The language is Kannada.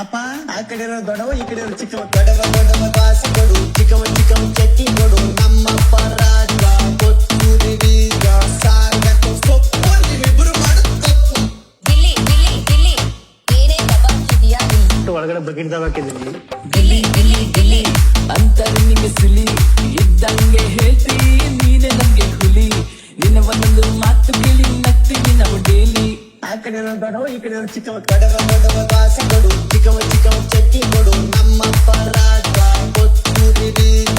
ಅಪ್ಪ ಆ ಕಡೆ ಇರೋ ದೊಡ್ಡವ ಈ ಕಡೆ ಇರೋ ಚಿಕ್ಕವ ದೊಡ್ಡವ ಕಾಸು ಕೊಡು ಚಿಕ್ಕವ ಚಟ್ನಿ ಕೊಡು ನಮ್ಮಪ್ಪ ರಾಜ ಕೊತ್ತೂರಿ ಬೀಜ ಸಾರ್ಗಟ್ಟು ಸೊಪ್ಪು ನೀವಿಬ್ರು ಮಾಡೋದು ತಪ್ಪು. ಗಿಲ್ಲಿ ಗಿಲ್ಲಿ ಗಿಲ್ಲಿ ಏನೇ ದಬಾಕಿದ್ಯಾ ಒಳಗಡೆ ಬಕೆಟ್ ದಬಾಕಿದ್ದೀನಿ. ಗಿಲ್ಲಿ ಗಿಲ್ಲಿ ಗಿಲ್ಲಿ ಅಂತಾರೆ ನಿಂಗೆ ಸುಲಿ ಇದ್ದಂಗೆ ಹೇಳ್ತಿ ನೀನೆ ನಮ್ಗೆ ಹುಲಿ ನಿನ್ನ ಒಂದೊಂದು ಮಾತು ಕೇಳಿ ನಗ್ತೀವಿ ನಾವು ಡೇಲಿ. ಆ ಕಡೆ ಇರೋ ದೊಡ್ಡವ ಈ ಕಡೆ ಇರೋ ಚಿಕ್ಕವ ದೊಡ್ಡವ ಕಾಸು ಕೊಡು ಚಿಕ್ಕವ ಚಟ್ನಿ ಕೊಡು ನಮ್ಮಪ್ಪ ರಾಜ ಕೊತ್ತೂರಿ ಬೀಜ